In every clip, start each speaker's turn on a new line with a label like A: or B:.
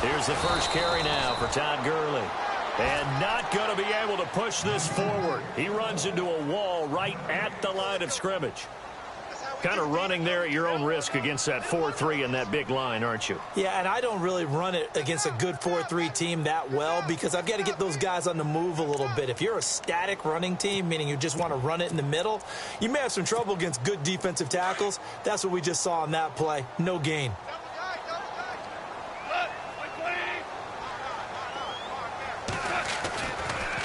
A: Here's the first carry now for Todd Gurley. And not going to be able to push this forward. He runs into a wall right at the line of scrimmage. Kind of running there at your own risk against that 4-3 and that big line, aren't you?
B: Yeah, and I don't really run it against a good 4-3 team that well because I've got to get those guys on the move a little bit. If you're a static running team, meaning you just want to run it in the middle, you may have some trouble against good defensive tackles. That's what we just saw on that play. No gain.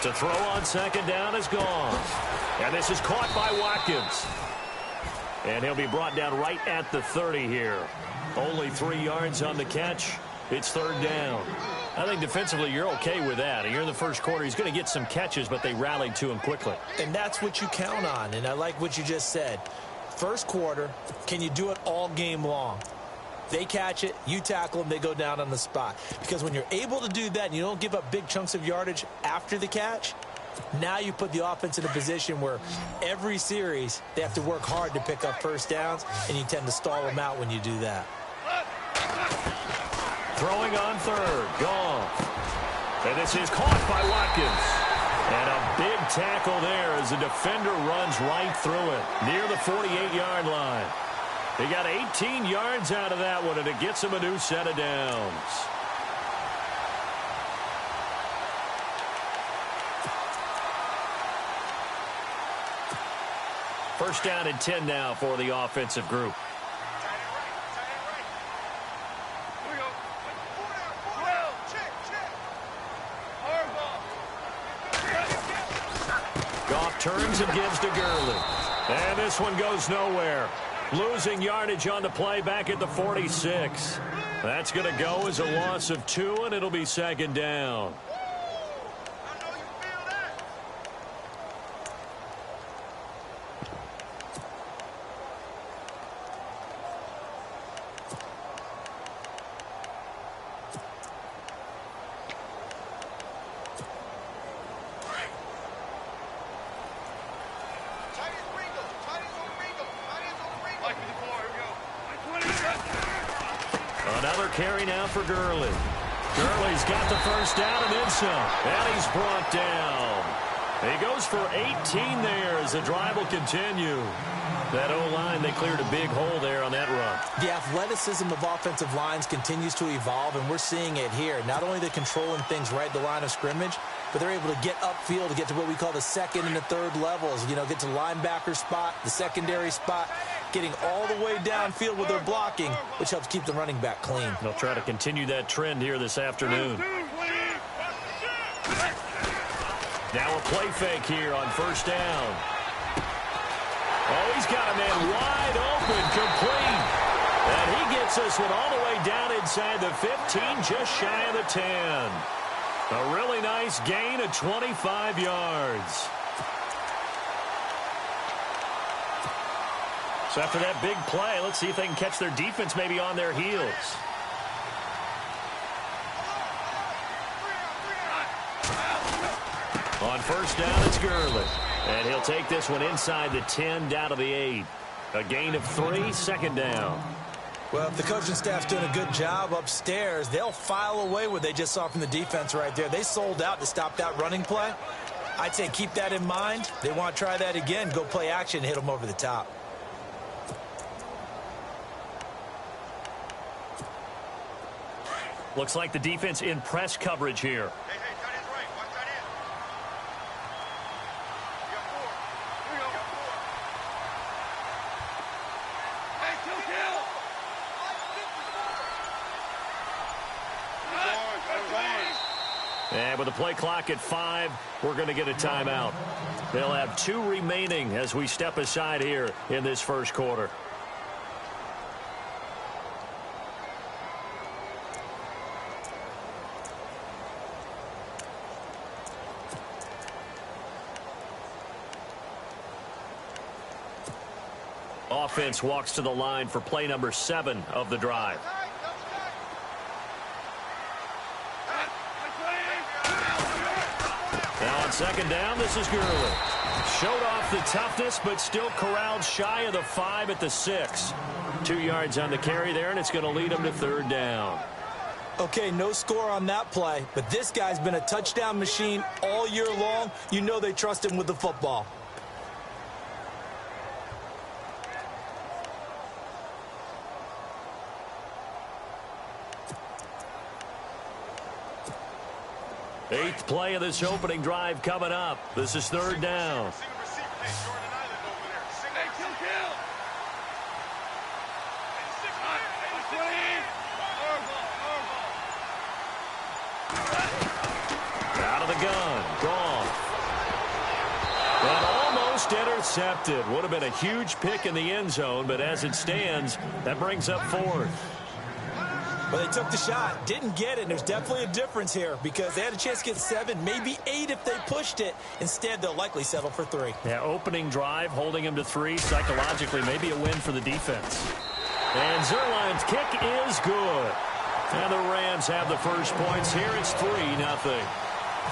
A: To throw on second down is gone. And this is caught by Watkins. And he'll be brought down right at the 30 here. Only 3 yards on the catch. It's third down. I think defensively you're okay with that. Here in the first quarter, he's going to get some catches, but they rallied to him quickly.
B: And that's what you count on, and I like what you just said. First quarter, can you do it all game long? They catch it, you tackle them, they go down on the spot. Because when you're able to do that and you don't give up big chunks of yardage after the catch, now you put the offense in a position where every series they have to work hard to pick up first downs, and you tend to stall them out when you do that.
A: Throwing on third, Goff. And this is caught by Watkins. And a big tackle there as the defender runs right through it, near the 48-yard line. He got 18 yards out of that one, and it gets him a new set of downs. First down and 10 now for the offensive group. Goff turns and gives to Gurley. And this one goes nowhere. Losing yardage on the play back at the 46. That's going to go as a loss of 2, and it'll be second down. Another carry now for Gurley. Gurley's got the first down and then some. And he's brought down. He goes for 18 there as the drive will continue. That O-line, they cleared a big hole there on that run.
B: The athleticism of offensive lines continues to evolve, and we're seeing it here. Not only they're controlling things right at the line of scrimmage, but they're able to get upfield to get to what we call the second and the third levels. You know, get to linebacker spot, the secondary spot, getting all the way downfield with their blocking, which helps keep the running back clean.
A: They'll try to continue that trend here this afternoon. Now a play fake here on first down. Oh, he's got a man wide open, complete. And he gets this one all the way down inside the 15, just shy of the 10. A really nice gain of 25 yards. So after that big play, let's see if they can catch their defense maybe on their heels. On first down, it's Gurley. And he'll take this one inside the 10, down to the 8. A gain of 3, second down.
B: Well, if the coaching staff's doing a good job upstairs, they'll file away what they just saw from the defense right there. They sold out to stop that running play. I'd say keep that in mind. They want to try that again, go play action, hit them over the top.
A: Looks like the defense in press coverage here. And with the play clock at 5, we're going to get a timeout. They'll have 2 remaining as we step aside here in this first quarter. Offense walks to the line for play number 7 of the drive. Now on second down, this is Gurley. Showed off the toughness, but still corralled shy of the 5 at the 6. 2 yards on the carry there, and it's going to lead him to third down.
B: Okay, no score on that play, but this guy's been a touchdown machine all year long. You know they trust him with the football.
A: Eighth play of this opening drive coming up. This is third down. Out of the gun. Gone. And almost intercepted. Would have been a huge pick in the end zone, but as it stands, that brings up fourth.
B: Well, they took the shot, didn't get it. There's definitely a difference here because they had a chance to get 7, maybe 8 if they pushed it. Instead, they'll likely settle for 3.
A: Yeah, opening drive, holding him to 3. Psychologically, maybe a win for the defense. And Zerline's kick is good. And the Rams have the first points here. It's 3-0.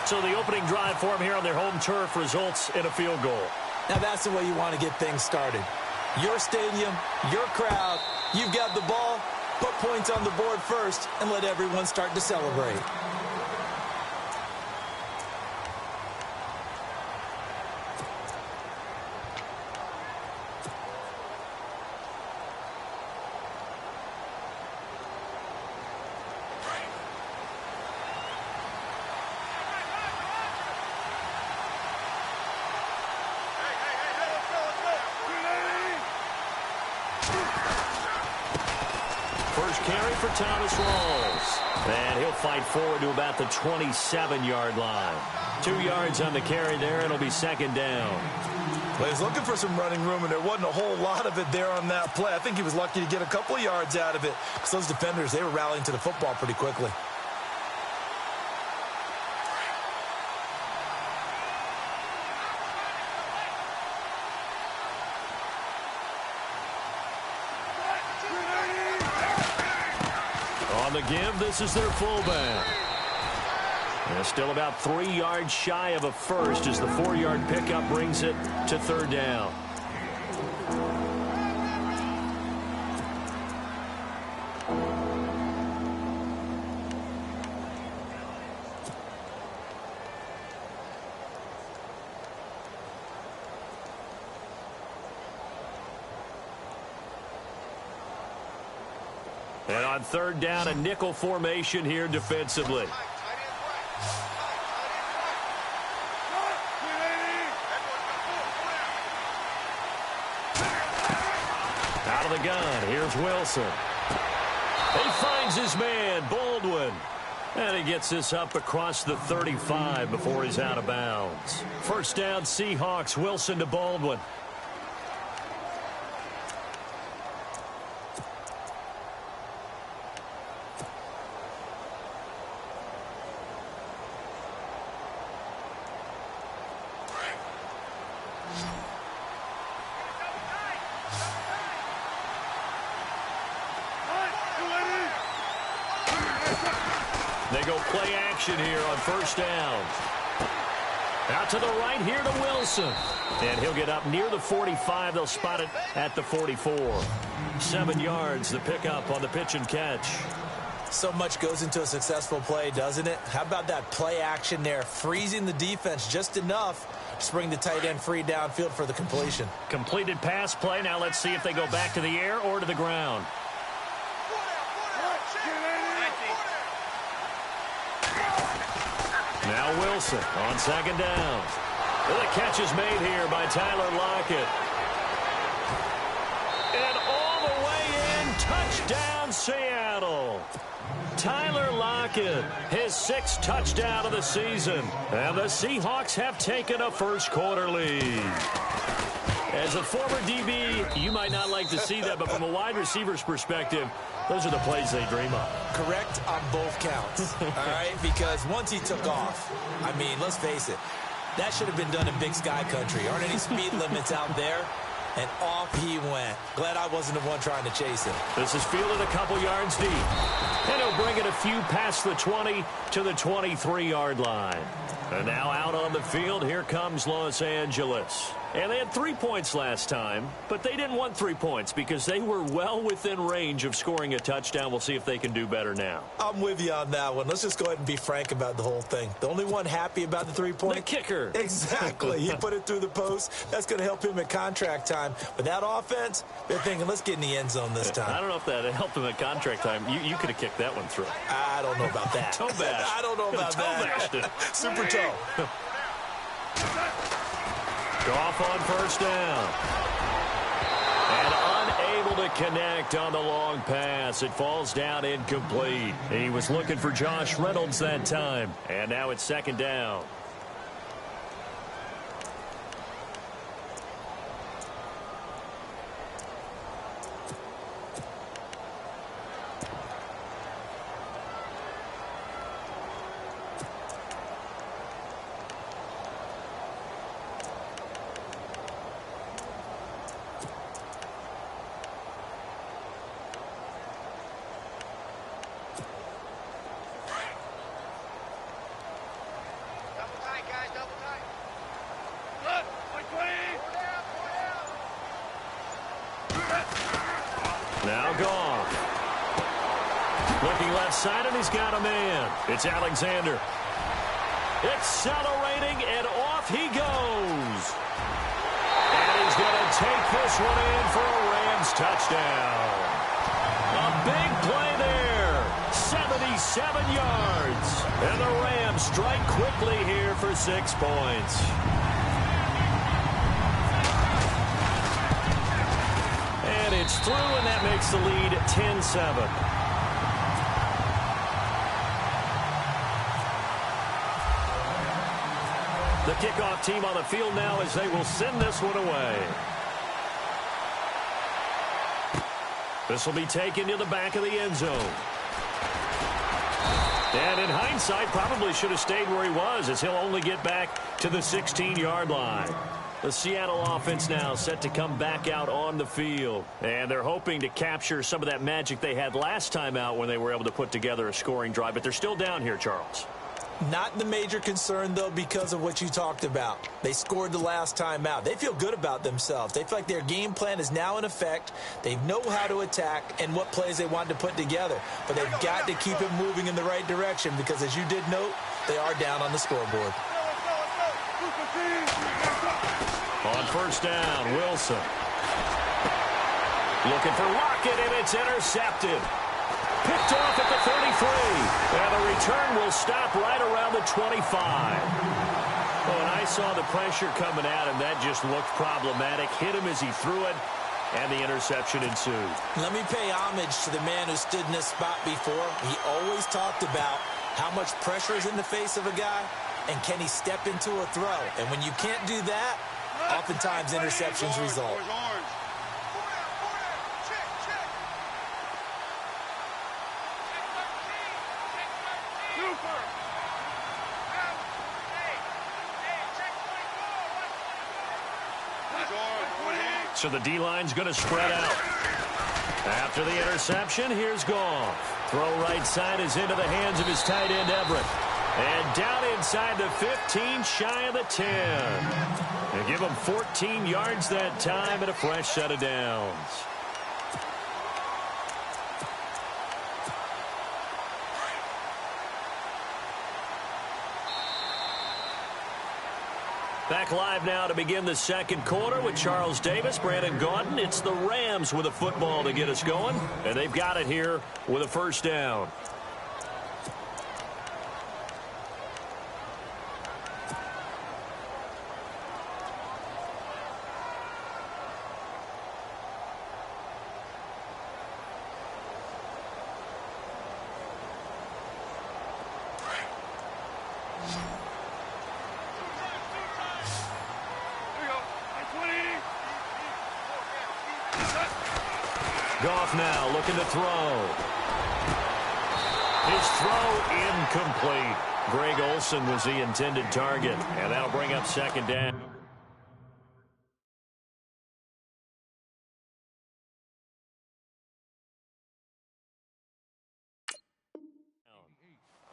A: So the opening drive for them here on their home turf results in a field goal.
B: Now that's the way you want to get things started. Your stadium, your crowd, you've got the ball. Put points on the board first and let everyone start to celebrate.
A: First carry for Thomas Rawls. And he'll fight forward to about the 27-yard line. 2 yards on the carry there. It'll be second down.
B: Well, he's looking for some running room, and there wasn't a whole lot of it there on that play. I think he was lucky to get a couple of yards out of it because those defenders, they were rallying to the football pretty quickly.
A: On the give, this is their fullback. And still about 3 yards shy of a first as the 4-yard pickup brings it to third down. And on third down, a nickel formation here defensively. Out of the gun, here's Wilson. He finds his man, Baldwin. And he gets this up across the 35 before he's out of bounds. First down, Seahawks, Wilson to Baldwin. They go play action here on first down. Out to the right here to Wilson. And he'll get up near the 45. They'll spot it at the 44. 7 yards, the pickup on the pitch and catch.
B: So much goes into a successful play, doesn't it? How about that play action there, freezing the defense just enough to bring the tight end free downfield for the completion.
A: Completed pass play. Now let's see if they go back to the air or to the ground. Now Wilson on second down. Well, the catch is made here by Tyler Lockett. And all the way in, touchdown Seattle. Tyler Lockett, his 6th touchdown of the season. And the Seahawks have taken a first-quarter lead. As a former DB, you might not like to see that, but from a wide receiver's perspective, those are the plays they dream of.
B: Correct on both counts, all right? Because once he took off, I mean, let's face it, that should have been done in Big Sky Country. Aren't any speed limits out there? And off he went. Glad I wasn't the one trying to chase him.
A: This is fielded a couple yards deep. And he'll bring it a few past the 20 to the 23-yard line. And now out on the field, here comes Los Angeles. And they had 3 points last time, but they didn't want 3 points because they were well within range of scoring a touchdown. We'll see if they can do better now.
B: I'm with you on that one. Let's just go ahead and be frank about the whole thing. The only one happy about the 3-point?
A: The kicker.
B: Exactly. He put it through the post. That's going to help him at contract time. But that offense, they're thinking, let's get in the end zone this time.
A: I don't know if that helped him at contract time. You could have kicked that one through.
B: I don't know about that.
A: Toe bash.
B: I don't know about that.
A: Toe bashed it.
B: Super toe.
A: Goff on first down. And unable to connect on the long pass. It falls down incomplete. He was looking for Josh Reynolds that time. And now it's second down. Now Goff. Looking left side, and he's got a man. It's Alexander. Accelerating, and off he goes. And he's going to take this one in for a Rams touchdown. A big play there. 77 yards. And the Rams strike quickly here for 6 points. And it's through, and that makes the lead 10-7. The kickoff team on the field now as they will send this one away. This will be taken to the back of the end zone. And in hindsight, probably should have stayed where he was, as he'll only get back to the 16-yard line. The Seattle offense now set to come back out on the field. And they're hoping to capture some of that magic they had last time out when they were able to put together a scoring drive. But they're still down here, Charles.
B: Not the major concern, though, because of what you talked about. They scored the last time out. They feel good about themselves. They feel like their game plan is now in effect. They know how to attack and what plays they want to put together. But they've got to keep it moving in the right direction because, as you did note, they are down on the scoreboard.
A: On first down, Wilson. Looking for Lockett, and it's intercepted. Picked off at the 33. And the return will stop right around the 25. Oh, and I saw the pressure coming at him. That just looked problematic. Hit him as he threw it, and the interception ensued. Let
B: me pay homage to the man who stood in this spot before. He always talked about how much pressure is in the face of a guy, and can he step into a throw. And when you can't do that, oftentimes interceptions result.
A: So the D-line's going to spread out. After the interception, here's Goff. Throw right side is into the hands of his tight end, Everett. And down inside the 15, shy of the 10. They give him 14 yards that time and a fresh set of downs. Back live now to begin the second quarter with Charles Davis, Brandon Gaudin. It's the Rams with a football to get us going, and they've got it here with a first down. Goff now looking to throw. His throw incomplete. Greg Olsen was the intended target, and that'll bring up second down.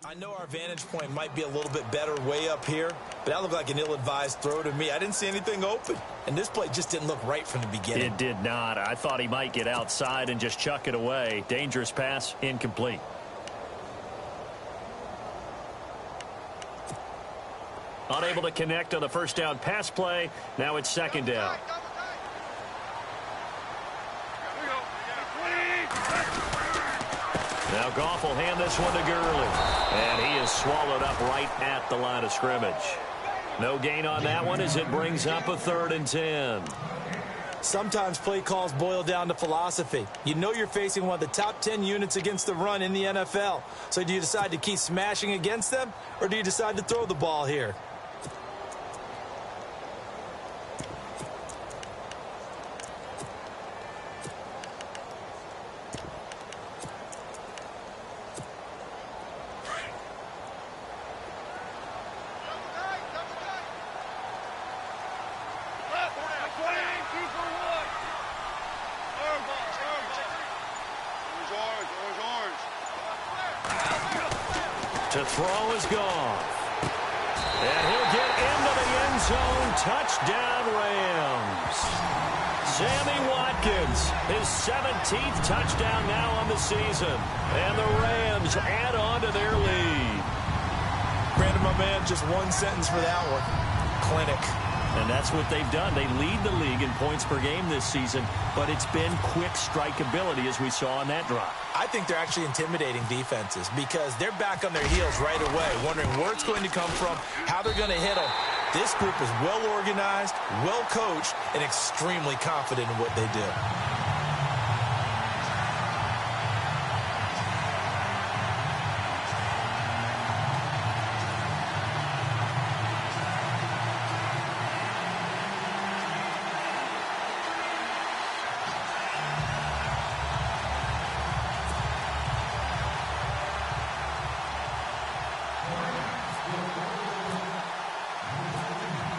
B: I know our vantage point might be a little bit better way up here, but that looked like an ill-advised throw to me. I didn't see anything open, and this play just didn't look right from the beginning.
A: It did not. I thought he might get outside and just chuck it away. Dangerous pass, incomplete. Unable to connect on the first down pass play. Now it's second down. Now Goff will hand this one to Gr8. And he is swallowed up right at the line of scrimmage. No gain on that one as it brings up a 3rd and 10.
B: Sometimes play calls boil down to philosophy. You know you're facing one of the top 10 units against the run in the NFL. So do you decide to keep smashing against them, or do you decide to throw the ball here?
A: To throw is Goff. And he'll get into the end zone. Touchdown, Rams. Sammy Watkins, his 17th touchdown now on the season. And the Rams add on to their lead.
B: Brandon, my man, just one sentence for that one. Clinic.
A: And that's what they've done. They lead the league in points per game this season, but it's been quick strike ability as we saw on that drive.
B: I think they're actually intimidating defenses because they're back on their heels right away, wondering where it's going to come from, how they're going to hit them. This group is well organized, well coached, and extremely confident in what they do.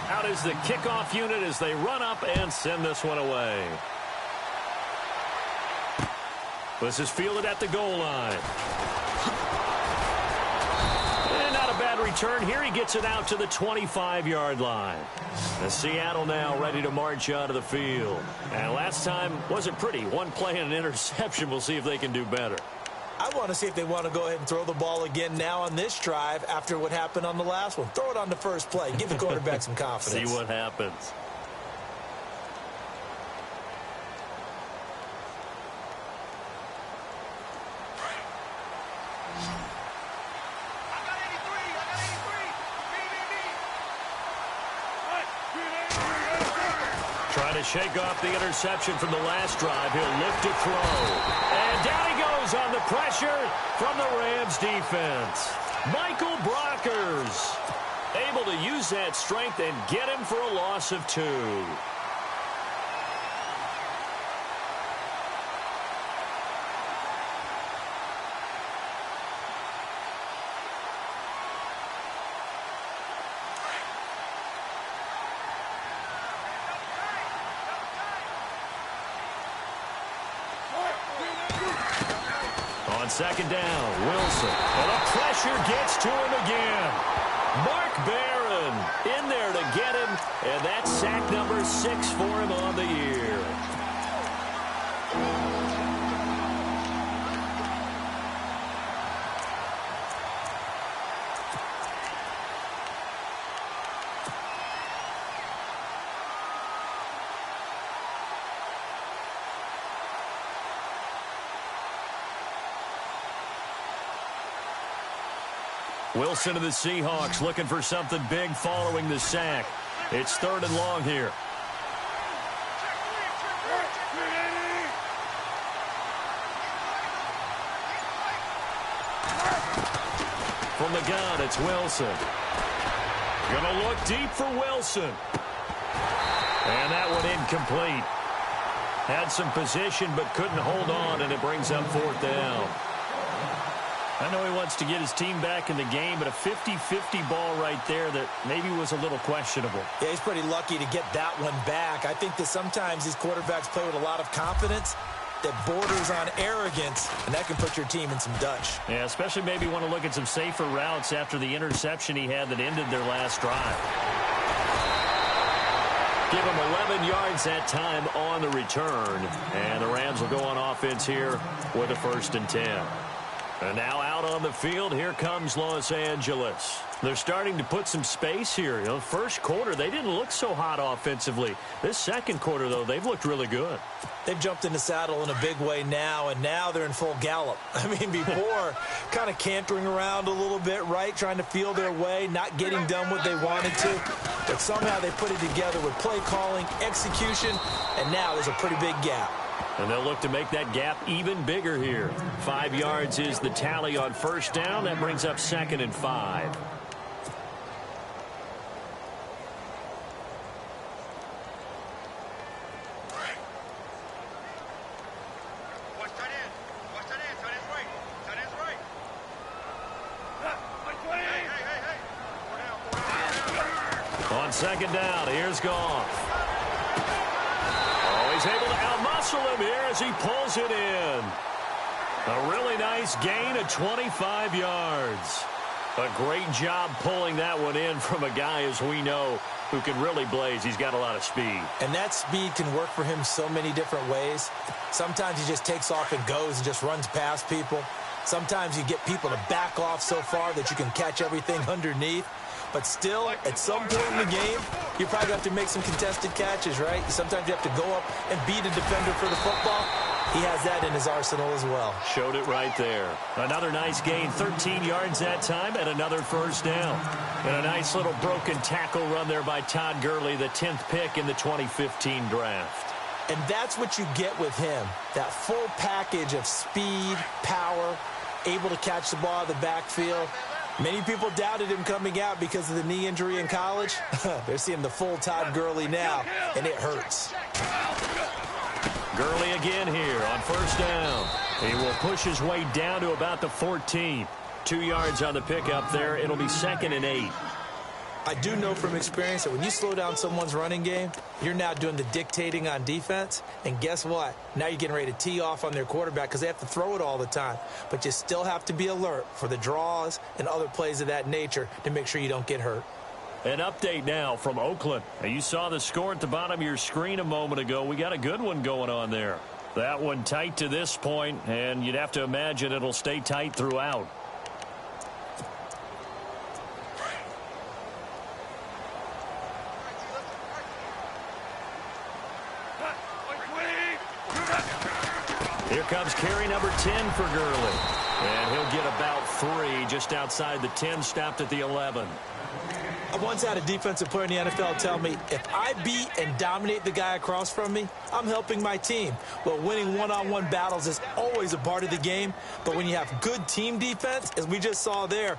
A: Out is the kickoff unit as they run up and send this one away. This is fielded at the goal line. And not a bad return here. He gets it out to the 25-yard line. The Seattle now ready to march out of the field. And last time wasn't pretty. One play and an interception. We'll see if they can do better.
B: I want to see if they want to go ahead and throw the ball again now on this drive after what happened on the last one. Throw it on the first play. Give the quarterback some confidence.
A: See what happens. Trying to shake off the interception from the last drive. He'll look to throw. And down he goes on the pressure from the Rams defense. Michael Brockers able to use that strength and get him for a loss of 2. On second down, Wilson. And the pressure gets to him again. Mark Barron in there to get him. And that's sack number 6 for him on the year. Wilson of the Seahawks looking for something big following the sack. It's 3rd and long here. From the gun, it's Wilson. Gonna look deep for Wilson. And that one incomplete. Had some position but couldn't hold on, and it brings up 4th down. I know he wants to get his team back in the game, but a 50-50 ball right there that maybe was a little questionable.
B: Yeah, he's pretty lucky to get that one back. I think that sometimes these quarterbacks play with a lot of confidence. that borders on arrogance, and that can put your team in some Dutch.
A: Yeah, especially maybe want to look at some safer routes after the interception he had that ended their last drive. Give him 11 yards that time on the return. And the Rams will go on offense here with a 1st and 10. And now out on the field, here comes Los Angeles. They're starting to put some space here. You know, first quarter, they didn't look so hot offensively. This second quarter, though, they've looked really good.
B: They've jumped in the saddle in a big way now, and now they're in full gallop. I mean, before, kind of cantering around a little bit, right, trying to feel their way, not getting done what they wanted to. But somehow they put it together with play calling, execution, and now there's a pretty big gap.
A: And they'll look to make that gap even bigger here. 5 yards is the tally on 1st down. That brings up 2nd and 5. On 2nd down, here's Goff. Oh, he's able to outmuscle him here as he pulls it in. A really nice gain of 25 yards. A great job pulling that one in from a guy, as we know, who can really blaze. He's got a lot of speed.
B: And that speed can work for him so many different ways. Sometimes he just takes off and goes and just runs past people. Sometimes you get people to back off so far that you can catch everything underneath. But still, at some point in the game, you probably have to make some contested catches, right? Sometimes you have to go up and beat a defender for the football. He has that in his arsenal as well.
A: Showed it right there. Another nice gain, 13 yards that time, and another 1st down. And a nice little broken tackle run there by Todd Gurley, the 10th pick in the 2015 draft.
B: And that's what you get with him, that full package of speed, power, able to catch the ball out of the backfield. Many people doubted him coming out because of the knee injury in college. They're seeing the full Todd Gurley now, and it hurts.
A: Gurley again here on 1st down. He will push his way down to about the 14. 2 yards on the pickup there. It'll be 2nd and 8.
B: I do know from experience that when you slow down someone's running game, you're now doing the dictating on defense. And guess what? Now you're getting ready to tee off on their quarterback because they have to throw it all the time. But you still have to be alert for the draws and other plays of that nature to make sure you don't get hurt.
A: An update now from Oakland. Now, you saw the score at the bottom of your screen a moment ago. We got a good one going on there. That one tight to this point, and you'd have to imagine it'll stay tight throughout. Here comes carry number 10 for Gurley. And he'll get about 3 just outside the 10, stopped at the 11.
B: I once had a defensive player in the NFL tell me, if I beat and dominate the guy across from me, I'm helping my team. Well, winning one-on-one battles is always a part of the game, but when you have good team defense, as we just saw there,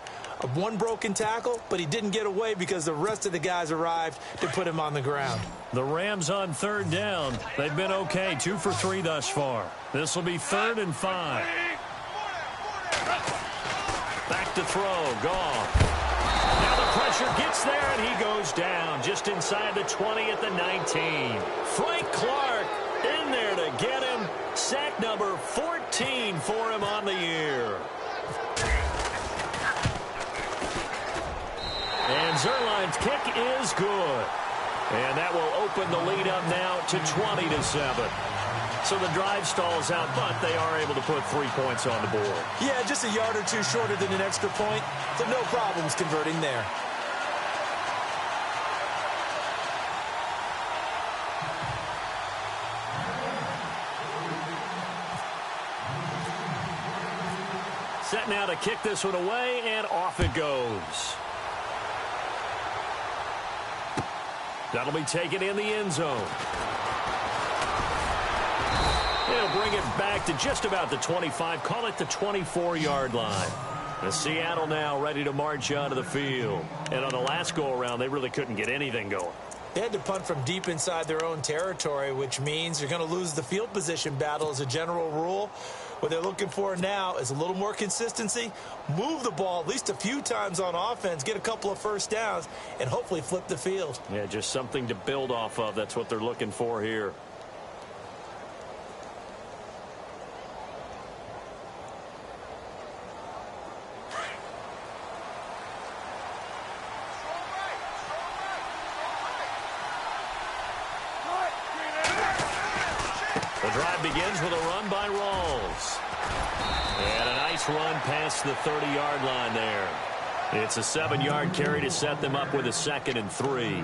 B: one broken tackle, but he didn't get away because the rest of the guys arrived to put him on the ground.
A: The Rams on 3rd down. They've been okay, 2 for 3 thus far. This will be 3rd and 5. Back to throw, Goff. Now the pressure gets there, and he goes down just inside the 20 at the 19. Frank Clark in there to get him. Sack number 14 for him on the year. And Zerline's kick is good. And that will open the lead up now to 20-7. So the drive stalls out, but they are able to put 3 points on the board.
B: Yeah, just a yard or two shorter than an extra point, so no problems converting there.
A: Set now to kick this one away, and off it goes. That'll be taken in the end zone. He'll bring it back to just about the 25, call it the 24-yard line. The Seattle now ready to march onto the field. And on the last go-around, they really couldn't get anything going.
B: They had to punt from deep inside their own territory, which means you're going to lose the field position battle as a general rule. What they're looking for now is a little more consistency, move the ball at least a few times on offense, get a couple of first downs, and hopefully flip the field.
A: Yeah, just something to build off of. That's what they're looking for here. The drive begins with a run by Rawls. And a nice run past the 30-yard line there. It's a 7-yard carry to set them up with a 2nd and 3.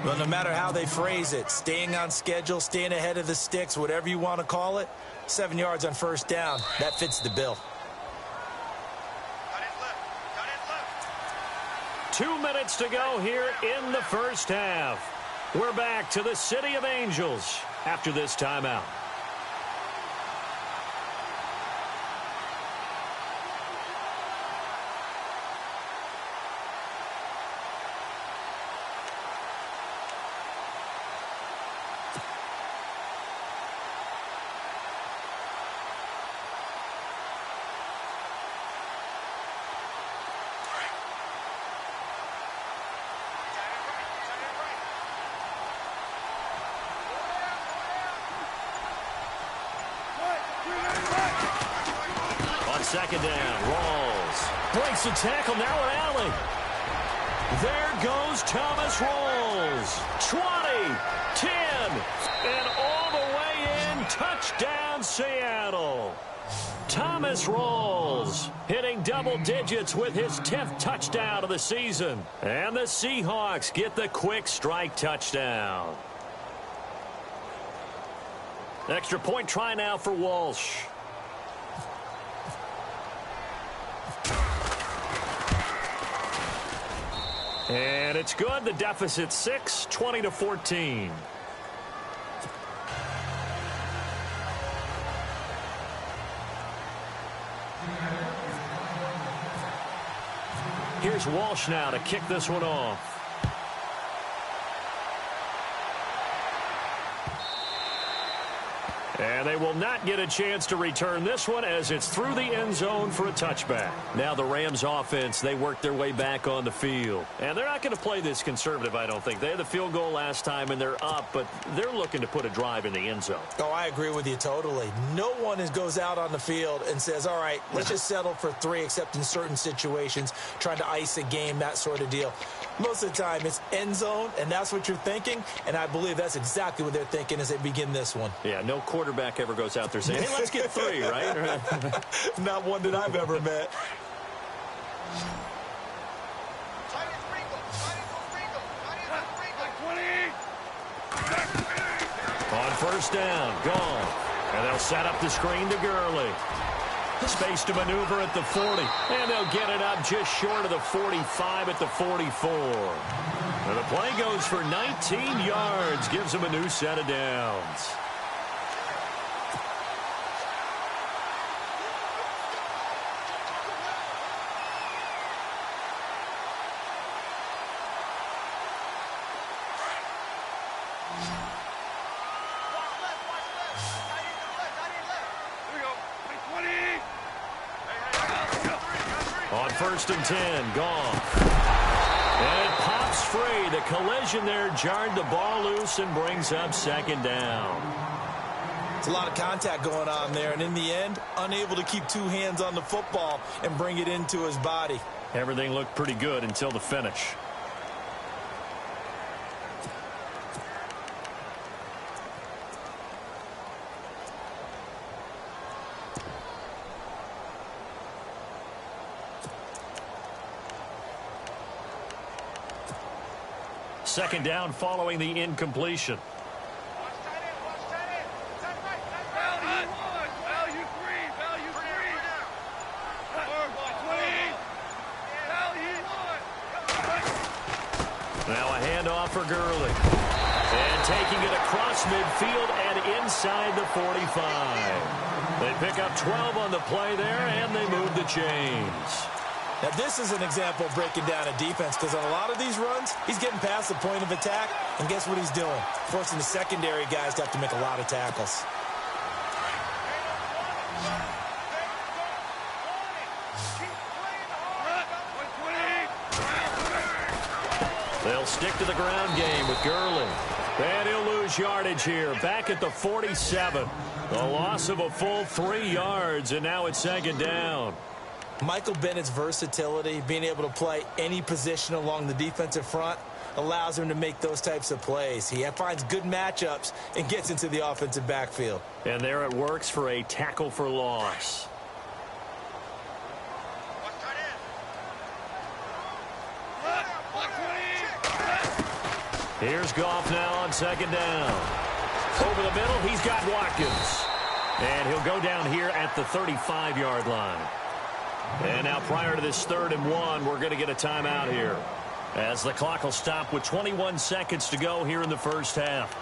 B: Well, no matter how they phrase it, staying on schedule, staying ahead of the sticks, whatever you want to call it, 7 yards on first down, that fits the bill.
A: 2 minutes to go here in the first half. We're back to the City of Angels after this timeout. Second down, Rawls breaks the tackle, now an alley. There goes Thomas Rawls. 20, 10, and all the way in. Touchdown, Seattle. Thomas Rawls hitting double digits with his 10th touchdown of the season. And the Seahawks get the quick strike touchdown. Extra point try now for Walsh. And it's good. The deficit 6, 20-14. Here's Walsh now to kick this one off. And they will not get a chance to return this one as it's through the end zone for a touchback. Now the Rams offense, they work their way back on the field. And they're not going to play this conservative, I don't think. They had the field goal last time and they're up, but they're looking to put a drive in the end zone.
B: Oh, I agree with you totally. No one goes out on the field and says, all right, let's just settle for 3, except in certain situations, trying to ice a game, that sort of deal. Most of the time, it's end zone, and that's what you're thinking, and I believe that's exactly what they're thinking as they begin this one.
A: Yeah, no quarterback ever goes out there saying, hey, let's get 3, right?
B: Not one that I've ever met.
A: On first down, gone. And they'll set up the screen to Gr8. Space to maneuver at the 40. And they'll get it up just short of the 45 at the 44. And the play goes for 19 yards. Gives them a new set of downs. On first and 10, gone. And it pops free. The collision there jarred the ball loose and brings up second down.
B: It's a lot of contact going on there, and in the end, unable to keep 2 hands on the football and bring it into his body.
A: Everything looked pretty good until the finish. Second down following the incompletion. Now a handoff for Gr8. And taking it across midfield and inside the 45. They pick up 12 on the play there, and they move the chains.
B: Now, this is an example of breaking down a defense, because on a lot of these runs, he's getting past the point of attack, and guess what he's doing? Forcing the secondary guys to have to make a lot of tackles.
A: They'll stick to the ground game with Gr8. And he'll lose yardage here, back at the 47. The loss of a full 3 yards, and now it's second down.
B: Michael Bennett's versatility, being able to play any position along the defensive front, allows him to make those types of plays. He finds good matchups and gets into the offensive backfield.
A: And there it works for a tackle for loss. Here's Goff now on second down. Over the middle, he's got Watkins. And he'll go down here at the 35-yard line. And now prior to this 3rd and 1, we're going to get a timeout here, as the clock will stop with 21 seconds to go here in the first half.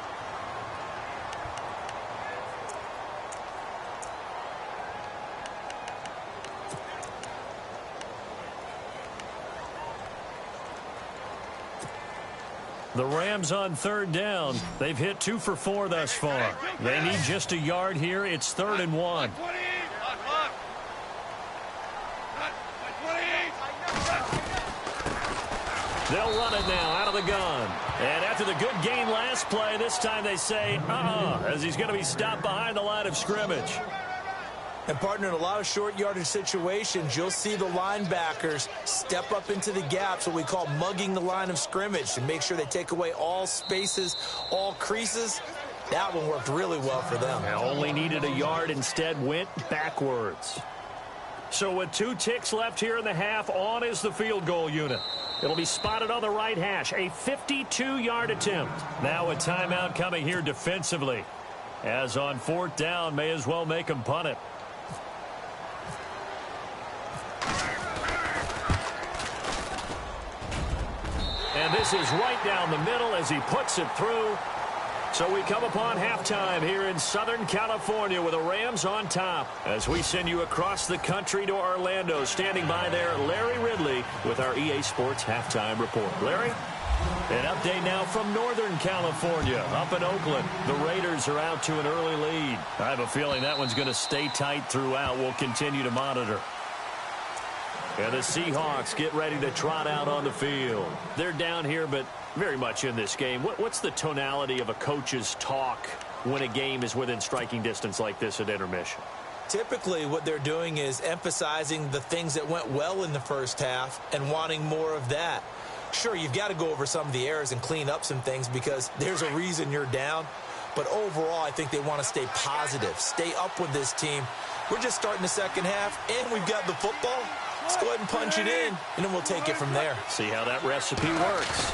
A: The Rams on 3rd down. They've hit 2 for 4 thus far. They need just a yard here. It's 3rd and 1. They'll run it now out of the gun. And after the good gain last play, this time they say, as he's going to be stopped behind the line of scrimmage.
B: And, partner, in a lot of short yardage situations, you'll see the linebackers step up into the gaps, what we call mugging the line of scrimmage, to make sure they take away all spaces, all creases. That one worked really well for them.
A: Now only needed a yard, instead went backwards. So with 2 ticks left here in the half, on is the field goal unit. It'll be spotted on the right hash, a 52-yard attempt. Now a timeout coming here defensively, as on 4th down, may as well make them punt it. And this is right down the middle as he puts it through. So we come upon halftime here in Southern California with the Rams on top, as we send you across the country to Orlando. Standing by there, Larry Ridley with our EA Sports Halftime Report. Larry? An update now from Northern California, up in Oakland. The Raiders are out to an early lead. I have a feeling that one's going to stay tight throughout. We'll continue to monitor. And the Seahawks get ready to trot out on the field. They're down here, but very much in this game. What's the tonality of a coach's talk when a game is within striking distance like this at intermission?
B: Typically, what they're doing is emphasizing the things that went well in the first half and wanting more of that. Sure, you've got to go over some of the errors and clean up some things because there's a reason you're down. But overall, I think they want to stay positive, stay up with this team. We're just starting the second half, and we've got the football. Let's go ahead and punch it in, and then we'll take it from there.
A: See how that recipe works.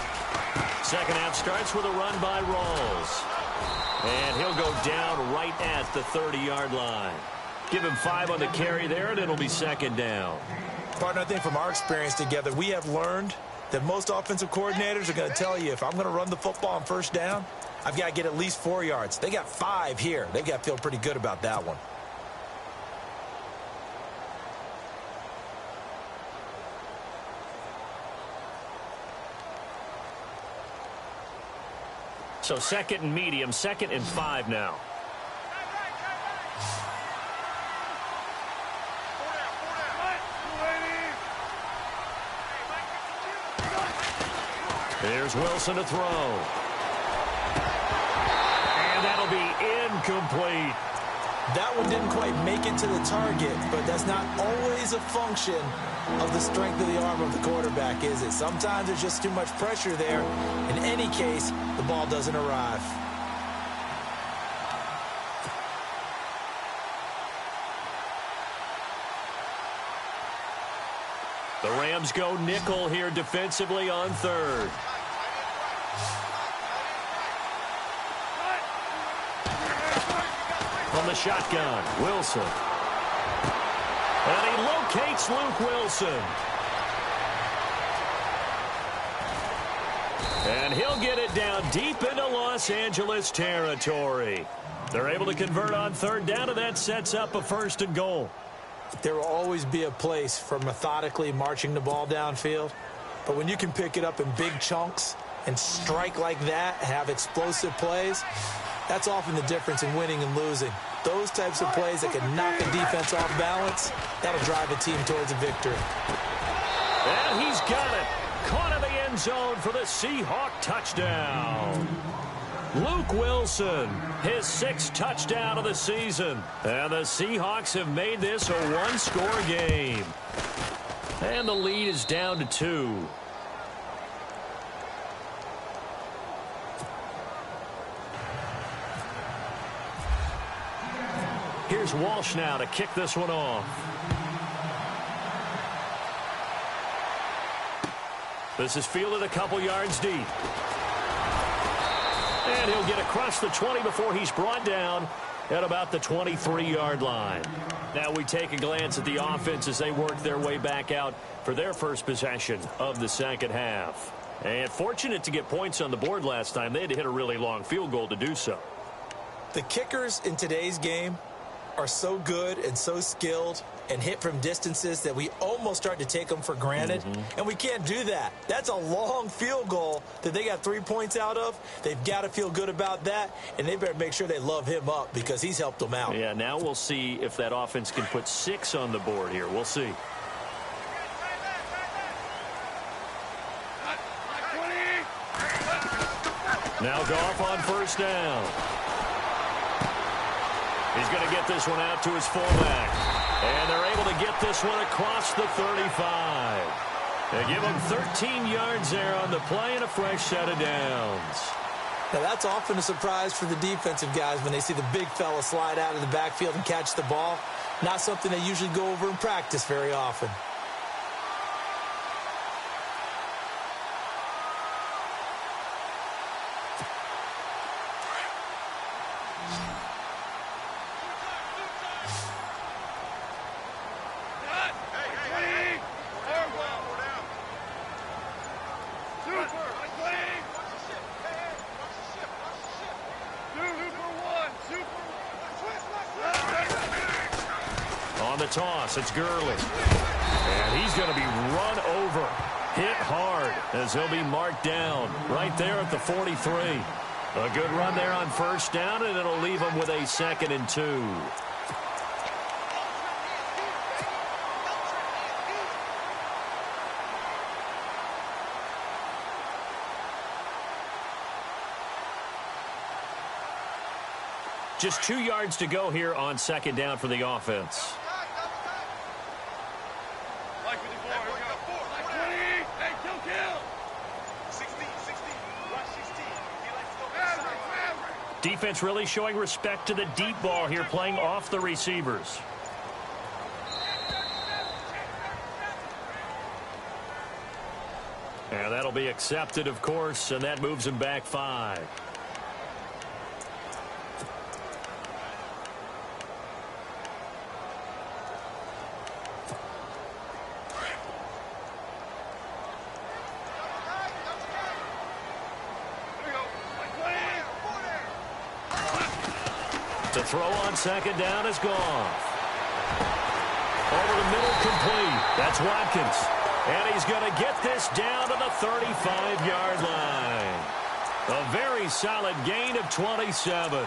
A: Second half starts with a run by Rawls. And he'll go down right at the 30-yard line. Give him 5 on the carry there, and it'll be second down.
B: Partner, I think from our experience together, we have learned that most offensive coordinators are going to tell you, if I'm going to run the football on first down, I've got to get at least 4 yards. They got 5 here. They've got to feel pretty good about that one.
A: So second and medium, 2nd and 5 now. Here's Wilson to throw. And that'll be incomplete.
B: That one didn't quite make it to the target, but that's not always a function of the strength of the arm of the quarterback, is it? Sometimes there's just too much pressure there. In any case, the ball doesn't arrive.
A: The Rams go nickel here defensively on 3rd. From the shotgun, Wilson. And he locates Luke Wilson. And he'll get it down deep into Los Angeles territory. They're able to convert on 3rd down, and that sets up a 1st and goal.
B: There will always be a place for methodically marching the ball downfield. But when you can pick it up in big chunks and strike like that, have explosive plays, that's often the difference in winning and losing. Those types of plays that can knock a defense off balance, that'll drive a team towards a victory.
A: And he's got it. Caught in the end zone for the Seahawk touchdown. Luke Wilson, his 6th touchdown of the season. And the Seahawks have made this a one-score game. And the lead is down to 2. Here's Walsh now to kick this one off. This is fielded a couple yards deep. And he'll get across the 20 before he's brought down at about the 23-yard line. Now we take a glance at the offense as they work their way back out for their first possession of the second half. And fortunate to get points on the board last time. They had to hit a really long field goal to do so.
B: The kickers in today's game are so good and so skilled and hit from distances that we almost start to take them for granted. And we can't do that. That's a long field goal that they got 3 points out of. They've got to feel good about that, and they better make sure they love him up because he's helped them out.
A: Yeah, now we'll see if that offense can put 6 on the board here. We'll see. Now Goff on first down. He's going to get this one out to his fullback. And they're able to get this one across the 35. They give him 13 yards there on the play and a fresh set of downs.
B: Now, that's often a surprise for the defensive guys when they see the big fella slide out of the backfield and catch the ball. Not something they usually go over in practice very often.
A: On the toss, it's Gurley. And he's going to be run over, hit hard, as he'll be marked down right there at the 43. A good run there on first down, and it'll leave him with a 2nd and 2. Just 2 yards to go here on 2nd down for the offense. Defense really showing respect to the deep ball here, playing off the receivers. And that'll be accepted, of course, and that moves him back 5. The throw on 2nd down is gone. Over the middle, complete. That's Watkins. And he's going to get this down to the 35-yard line. A very solid gain of 27.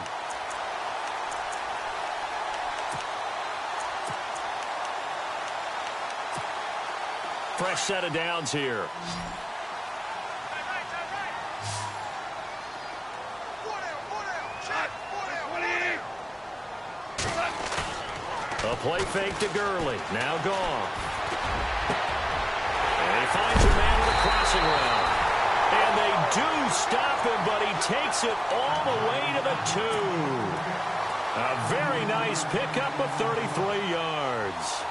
A: Fresh set of downs here. A play fake to Gurley. Now gone. And he finds a man with a crossing route. And they do stop him, but he takes it all the way to the 2. A very nice pickup of 33 yards.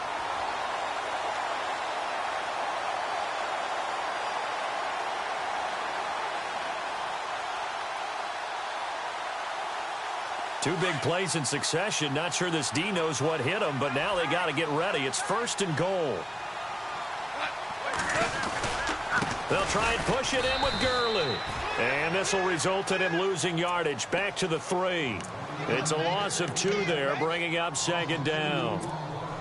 A: Two big plays in succession. Not sure this D knows what hit him, but now they got to get ready. It's 1st and goal. They'll try and push it in with Gurley. And this will result in him losing yardage back to the 3. It's a loss of 2 there, bringing up 2nd down.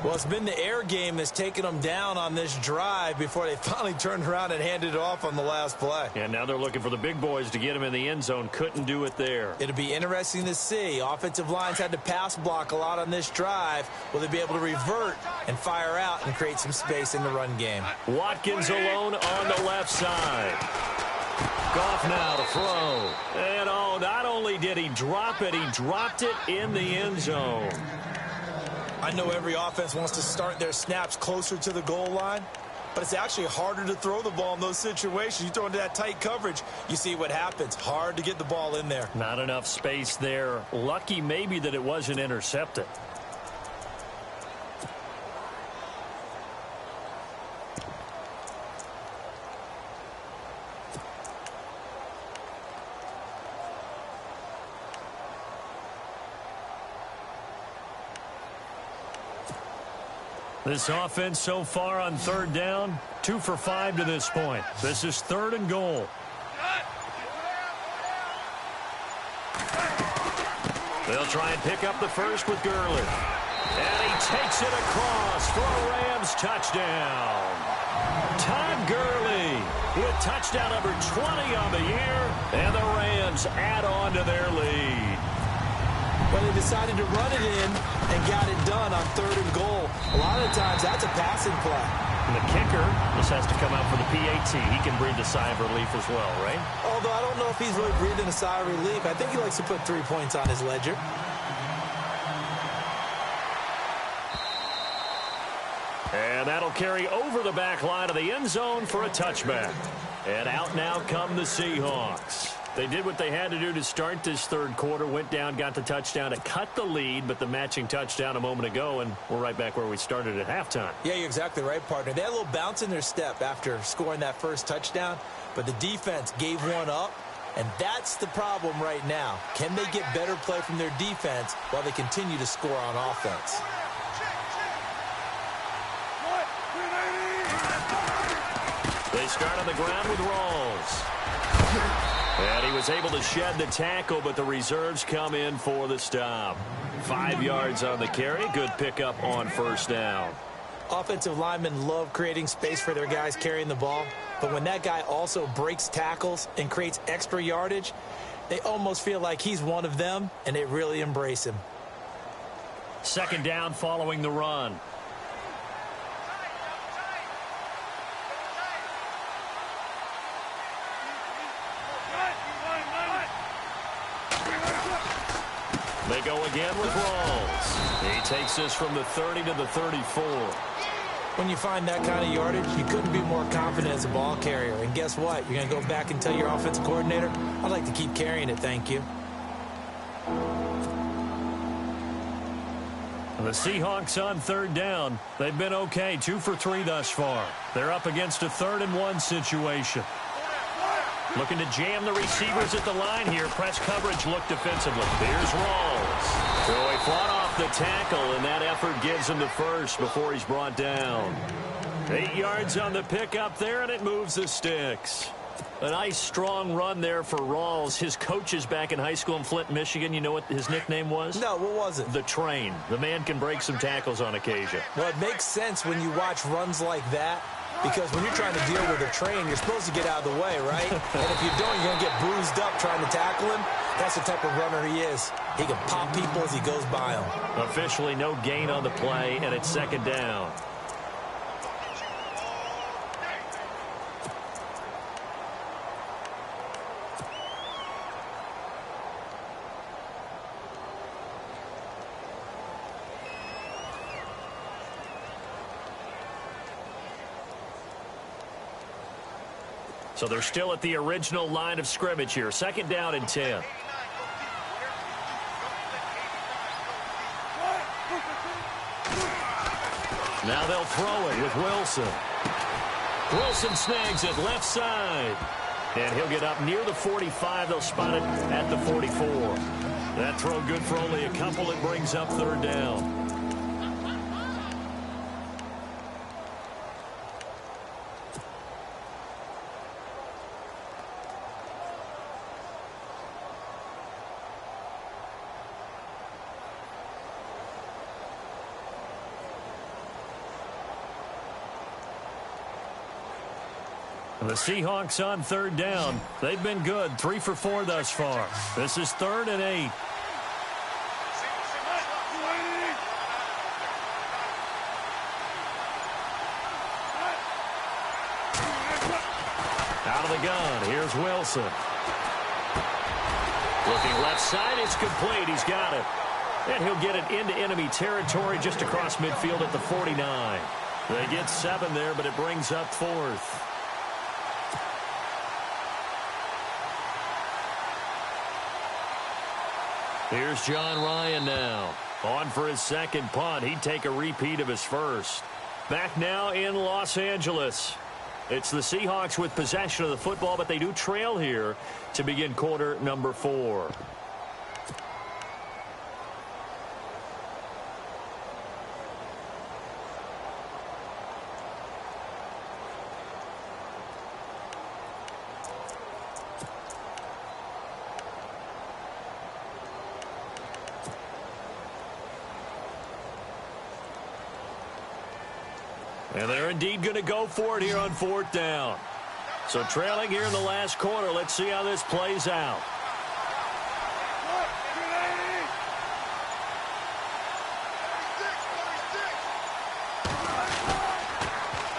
B: Well, it's been the air game that's taken them down on this drive before they finally turned around and handed it off on the last play.
A: And now they're looking for the big boys to get him in the end zone. Couldn't do it there.
B: It'll be interesting to see. Offensive lines had to pass block a lot on this drive. Will they be able to revert and fire out and create some space in the run game?
A: Watkins alone on the left side. Back off now to throw. And, oh, not only did he drop it, he dropped it in the end zone.
B: I know every offense wants to start their snaps closer to the goal line, but it's actually harder to throw the ball in those situations. You throw into that tight coverage, you see what happens. Hard to get the ball in there.
A: Not enough space there. Lucky maybe that it wasn't intercepted. This offense so far on third down, 2 for 5 to this point. This is 3rd and goal. They'll try and pick up the first with Gr8. And he takes it across for a Rams touchdown. Todd Gr8 with touchdown number 20 on the year, and the Rams add on to their lead.
B: Well, they decided to run it in and got it done on 3rd and goal. A lot of the times, that's a passing play.
A: And the kicker just has to come out for the PAT. He can breathe a sigh of relief as well, right?
B: Although I don't know if he's really breathing a sigh of relief. I think he likes to put 3 points on his ledger.
A: And that'll carry over the back line of the end zone for a touchback. And out now come the Seahawks. They did what they had to do to start this 3rd quarter, went down, got the touchdown to cut the lead, but the matching touchdown a moment ago, and we're right back where we started at halftime.
B: Yeah, you're exactly right, partner. They had a little bounce in their step after scoring that first touchdown, but the defense gave one up, and that's the problem right now. Can they get better play from their defense while they continue to score on offense?
A: They start on the ground with Rawls. And he was able to shed the tackle, but the reserves come in for the stop. 5 yards on the carry. Good pickup on 1st down.
B: Offensive linemen love creating space for their guys carrying the ball, but when that guy also breaks tackles and creates extra yardage, they almost feel like he's one of them, and they really embrace him.
A: 2nd down following the run. They go again with Rawls. He takes this from the 30 to the 34.
B: When you find that kind of yardage, you couldn't be more confident as a ball carrier. And guess what? You're going to go back and tell your offensive coordinator, I'd like to keep carrying it, thank you.
A: The Seahawks on 3rd down. They've been okay, 2 for 3 thus far. They're up against a 3rd and 1 situation. Looking to jam the receivers at the line here. Press coverage look defensively. Here's Rawls. So he fought off the tackle, and that effort gives him the first before he's brought down. 8 yards on the pickup there, and it moves the sticks. A nice, strong run there for Rawls. His coaches back in high school in Flint, Michigan, you know what his nickname was?
B: No, what was it?
A: The Train. The man can break some tackles on occasion.
B: Well, it makes sense when you watch runs like that, because when you're trying to deal with a train, you're supposed to get out of the way, right? And if you don't, you're going to get bruised up trying to tackle him. That's the type of runner he is. He can pop people as he goes by them.
A: Officially no gain on the play, and it's 2nd down. So they're still at the original line of scrimmage here. 2nd down and 10. Now they'll throw it with Wilson. Wilson snags it left side. And he'll get up near the 45. They'll spot it at the 44. That throw good for only a couple. It brings up 3rd down. The Seahawks on 3rd down. They've been good. 3 for 4 thus far. This is 3rd and 8. Out of the gun, here's Wilson. Looking left side, it's complete. He's got it. And he'll get it into enemy territory just across midfield at the 49. They get 7 there, but it brings up 4th. Here's John Ryan now. On for his second punt. He'd take a repeat of his first. Back now in Los Angeles. It's the Seahawks with possession of the football, but they do trail here to begin quarter number 4. And they're indeed going to go for it here on 4th down. So trailing here in the last quarter. Let's see how this plays out.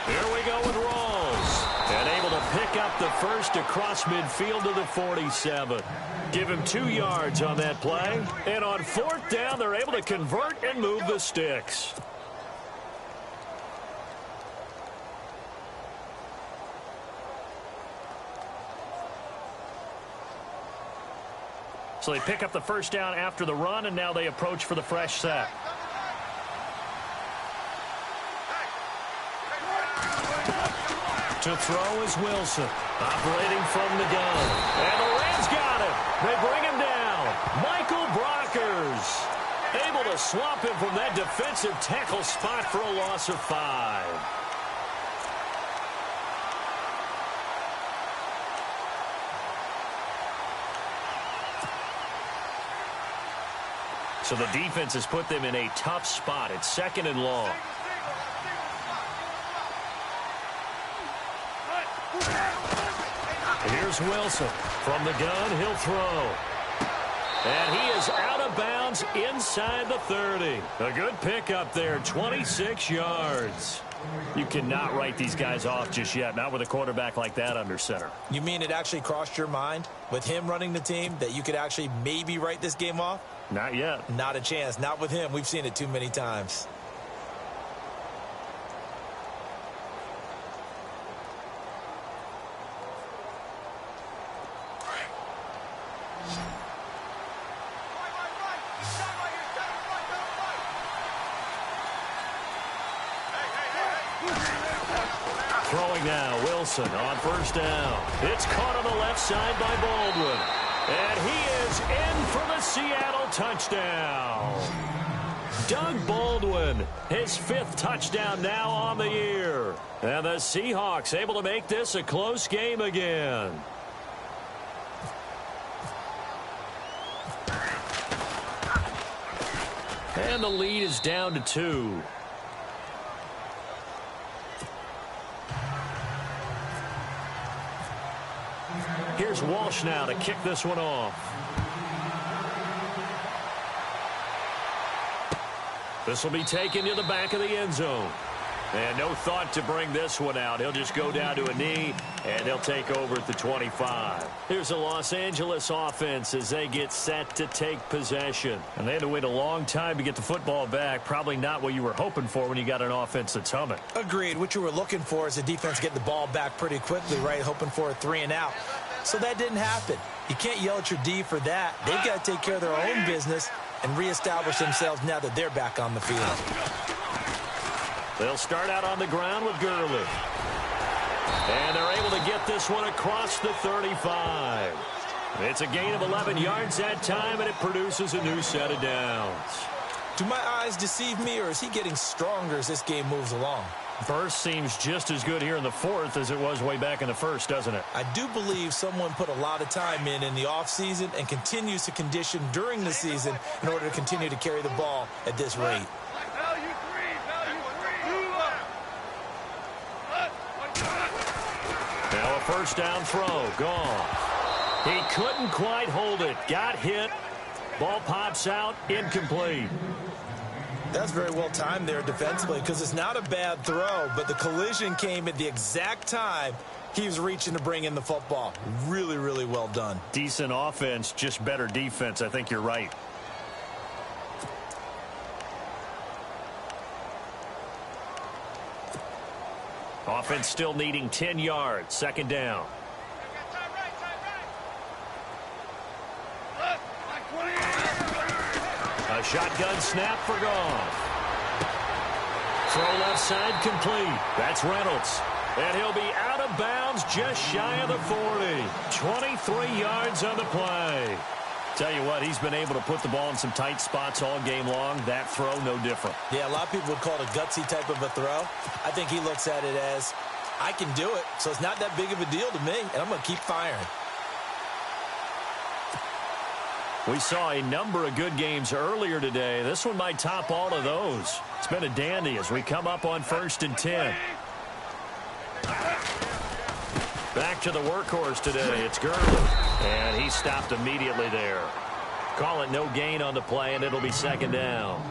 A: Here we go with Rawls. And able to pick up the first across midfield to the 47. Give him 2 yards on that play. And on 4th down, they're able to convert and move the sticks. So they pick up the first down after the run, and now they approach for the fresh set. To throw is Wilson, operating from the gun. And the Rams got it. They bring him down. Michael Brockers able to swamp him from that defensive tackle spot for a loss of 5. So the defense has put them in a tough spot. It's 2nd and long. Here's Wilson. From the gun, he'll throw. And he is out of bounds inside the 30. A good pickup there, 26 yards. You cannot write these guys off just yet, not with a quarterback like that under center.
B: You mean it actually crossed your mind with him running the team that you could actually maybe write this game off?
A: Not yet.
B: Not a chance. Not with him. We've seen it too many times.
A: Throwing now, Wilson on 1st down. It's caught on the left side by Baldwin. And he is in for the Seattle touchdown. Doug Baldwin, his 5th touchdown now on the year. And the Seahawks able to make this a close game again. And the lead is down to 2. Here's Walsh now to kick this one off. This will be taken to the back of the end zone. And no thought to bring this one out. He'll just go down to a knee, and they'll take over at the 25. Here's the Los Angeles offense as they get set to take possession. And they had to wait a long time to get the football back. Probably not what you were hoping for when you got an offense that's humming.
B: Agreed. What you were looking for is the defense getting the ball back pretty quickly, right? Hoping for a 3 and out. So that didn't happen. You can't yell at your D for that. They've got to take care of their own business and reestablish themselves now that they're back on the field.
A: They'll start out on the ground with Gr8. And they're able to get this one across the 35. It's a gain of 11 yards that time, and it produces a new set of downs.
B: Do my eyes deceive me, or is he getting stronger as this game moves along?
A: Burst seems just as good here in the 4th as it was way back in the 1st, doesn't it?
B: I do believe someone put a lot of time in the offseason and continues to condition during the season in order to continue to carry the ball at this rate.
A: Now a 1st down throw, gone. He couldn't quite hold it. Got hit. Ball pops out, incomplete.
B: That's very well timed there defensively because it's not a bad throw, but the collision came at the exact time He was reaching to bring in the football. Really, really well done.
A: Decent offense, just better defense. I think you're right. Offense still needing 10 yards. Second down. A shotgun snap for Goff. Throw left side complete. That's Reynolds. And he'll be out of bounds just shy of the 40. 23 yards on the play. Tell you what, he's been able to put the ball in some tight spots all game long. That throw, no different.
B: Yeah, a lot of people would call it a gutsy type of a throw. I think he looks at it as, I can do it, so it's not that big of a deal to me, and I'm going to keep firing.
A: We saw a number of good games earlier today. This one might top all of those. It's been a dandy as we come up on 1st and 10. Back to the workhorse today. It's Gr8. And he stopped immediately there. Call it no gain on the play, and it'll be second down.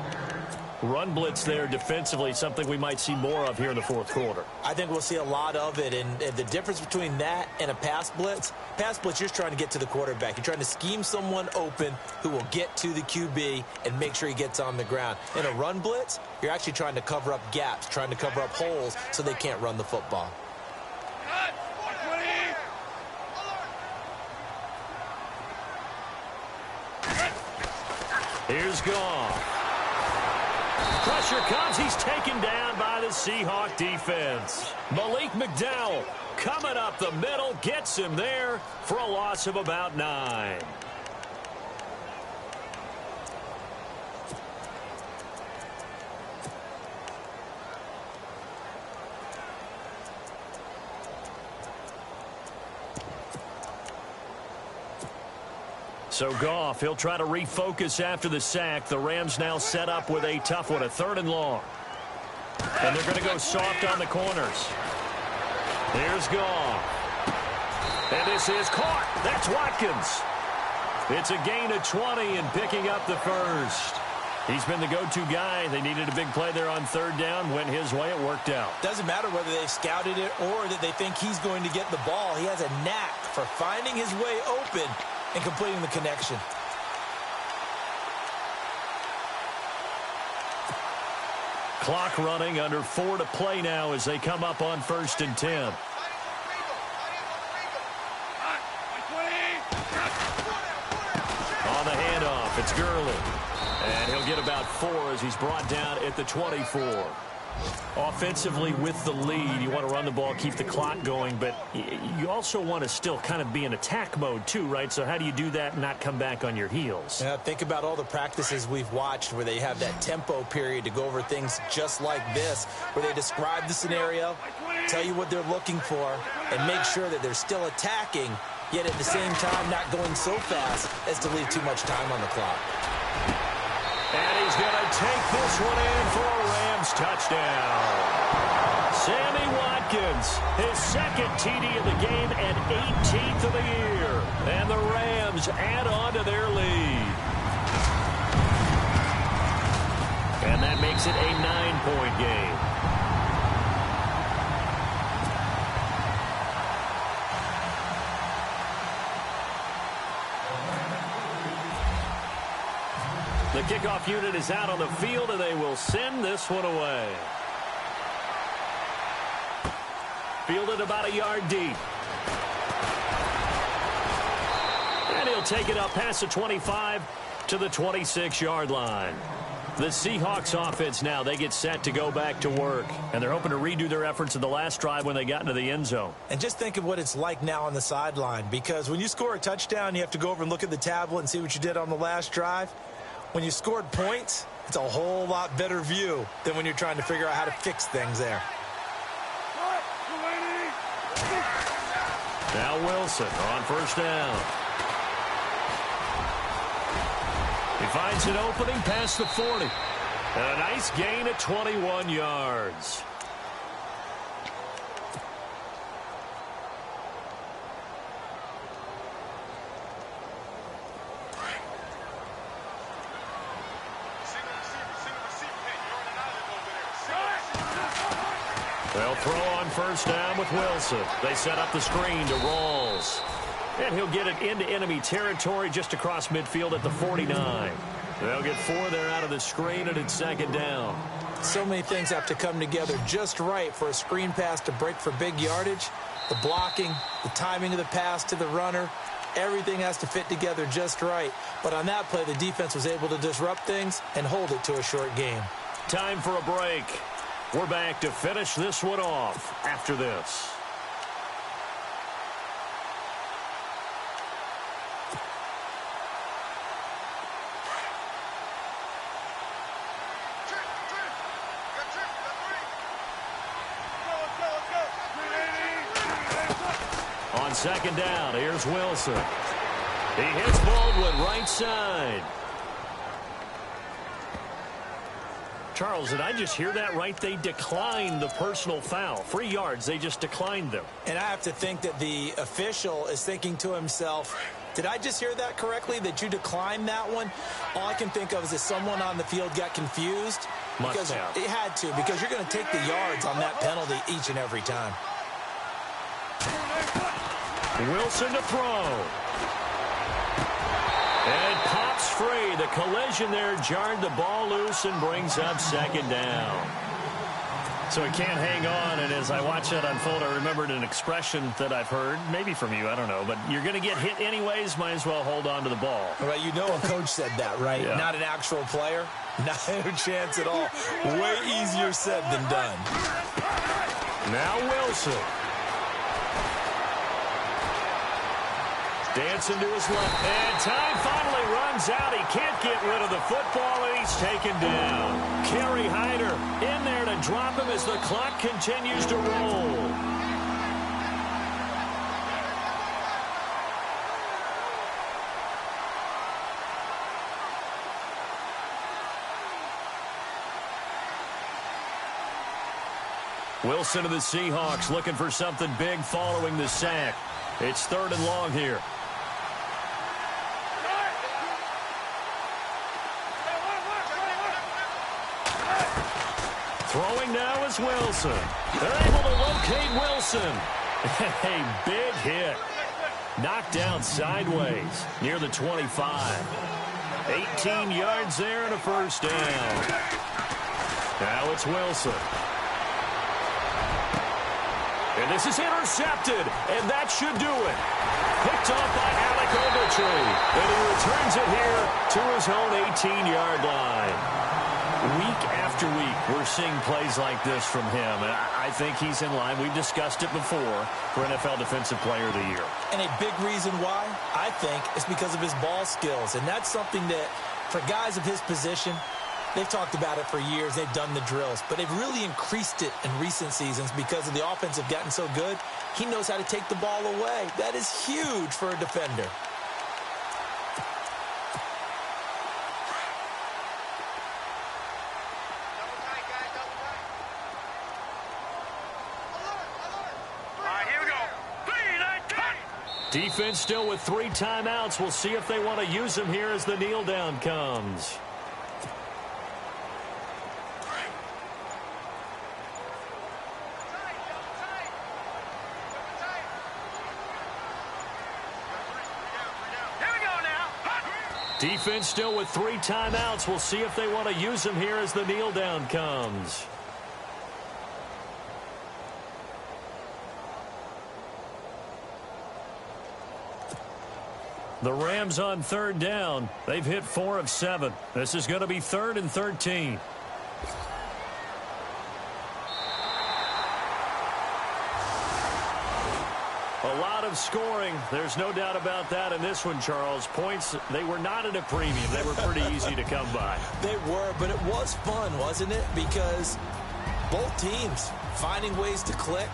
A: Run blitz there defensively, something we might see more of here in the fourth quarter.
B: I think we'll see a lot of it, and the difference between that and a pass blitz, you're just trying to get to the quarterback. You're trying to scheme someone open who will get to the QB and make sure he gets on the ground. In a run blitz, you're actually trying to cover up gaps, trying to cover up holes so they can't run the football.
A: Here's Goff. Pressure comes. He's taken down by the Seahawk defense. Malik McDowell coming up the middle, gets him there for a loss of about 9. So Goff, he'll try to refocus after the sack. The Rams now set up with a tough one, a 3rd and long. And they're going to go soft on the corners. Here's Goff. And this is caught. That's Watkins. It's a gain of 20 and picking up the first. He's been the go-to guy. They needed a big play there on 3rd down. Went his way. It worked out.
B: Doesn't matter whether they've scouted it or that they think he's going to get the ball. He has a knack for finding his way open and completing the connection.
A: Clock running, under 4 to play now as they come up on 1st and 10. On the handoff, it's Gurley. And he'll get about 4 as he's brought down at the 24. Offensively with the lead, you want to run the ball, keep the clock going, but you also want to still kind of be in attack mode too, right? So how do you do that and not come back on your heels?
B: Yeah, think about all the practices we've watched where they have that tempo period to go over things just like this, where they describe the scenario, tell you what they're looking for, and make sure that they're still attacking, yet at the same time not going so fast as to leave too much time on the clock.
A: And he's going to take this one in for a Rams touchdown. Sammy Watkins, his 2nd TD of the game and 18th of the year. And the Rams add on to their lead. And that makes it a 9-point game. The kickoff unit is out on the field, and they will send this one away. Fielded about a yard deep. And he'll take it up past the 25 to the 26-yard line. The Seahawks offense now, they get set to go back to work. And they're hoping to redo their efforts in the last drive when they got into the end zone.
B: And just think of what it's like now on the sideline, because when you score a touchdown, you have to go over and look at the tablet and see what you did on the last drive. When you scored points, it's a whole lot better view than when you're trying to figure out how to fix things there.
A: Now Wilson on 1st down. He finds an opening past the 40. And a nice gain at 21 yards. They'll throw on first down with Wilson. They set up the screen to Rawls. And he'll get it into enemy territory just across midfield at the 49. They'll get 4 there out of the screen, and it's second down.
B: So many things have to come together just right for a screen pass to break for big yardage. The blocking, the timing of the pass to the runner, everything has to fit together just right. But on that play, the defense was able to disrupt things and hold it to a short game.
A: Time for a break. We're back to finish this one off after this. On second down, here's Wilson. He hits Baldwin right side. Charles, did I just hear that right? They declined the personal foul. 3 yards, they just declined them.
B: And I have to think that the official is thinking to himself, did I just hear that correctly, that you declined that one? All I can think of is that someone on the field got confused.
A: Must have.
B: It had to, because you're going to take the yards on that penalty each and every time.
A: Wilson to throw. And it pops free. The collision there jarred the ball loose and brings up second down. So he can't hang on, and as I watch that unfold, I remembered an expression that I've heard, maybe from you, I don't know, but you're going to get hit anyways, might as well hold on to the ball.
B: Right, you know a coach said that, right?
A: Yeah.
B: Not an actual player. Not a chance at all. Way easier said than done.
A: Now Wilson. Dancing to his left. And time finally runs out. He can't get rid of the football, and he's taken down. Kerry Hyder in there to drop him as the clock continues to roll. Wilson of the Seahawks looking for something big following the sack. It's 3rd and long here. Throwing now is Wilson. They're able to locate Wilson. A big hit. Knocked down sideways near the 25. 18 yards there and a first down. Now it's Wilson. And this is intercepted, and that should do it. Picked off by Alec Ogletree. And he returns it here to his own 18-yard line. Week after week, we're seeing plays like this from him, and I think he's in line. We've discussed it before for NFL Defensive Player of the Year.
B: And a big reason why, I think, is because of his ball skills. And that's something that, for guys of his position, they've talked about it for years. They've done the drills. But they've really increased it in recent seasons because of the offense have gotten so good. He knows how to take the ball away. That is huge for a defender.
A: Defense still with 3 timeouts. We'll see if they want to use them here as the kneel down comes. Defense still with 3 timeouts. We'll see if they want to use them here as the kneel down comes. The Rams on 3rd down. They've hit 4 of 7. This is going to be 3rd and 13. A lot of scoring. There's no doubt about that in this one, Charles. Points, they were not at a premium. They were pretty easy to come by.
B: They were, but it was fun, wasn't it? Because both teams finding ways to click.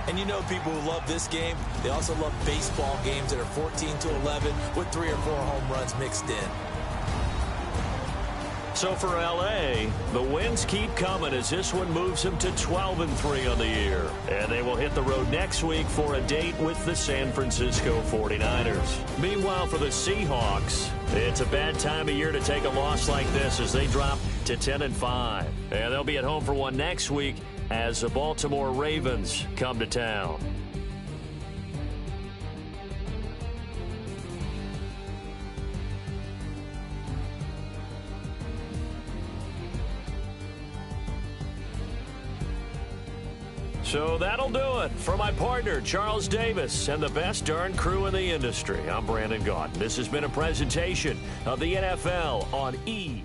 B: And you know people who love this game, they also love baseball games that are 14-11 with 3 or 4 home runs mixed in.
A: So for L.A., the wins keep coming as this one moves them to 12-3 on the year. And they will hit the road next week for a date with the San Francisco 49ers. Meanwhile, for the Seahawks, it's a bad time of year to take a loss like this as they drop to 10-5. And they'll be at home for one next week as the Baltimore Ravens come to town. So that'll do it. For my partner, Charles Davis, and the best darn crew in the industry, I'm Brandon Gaudin. This has been a presentation of the NFL on E!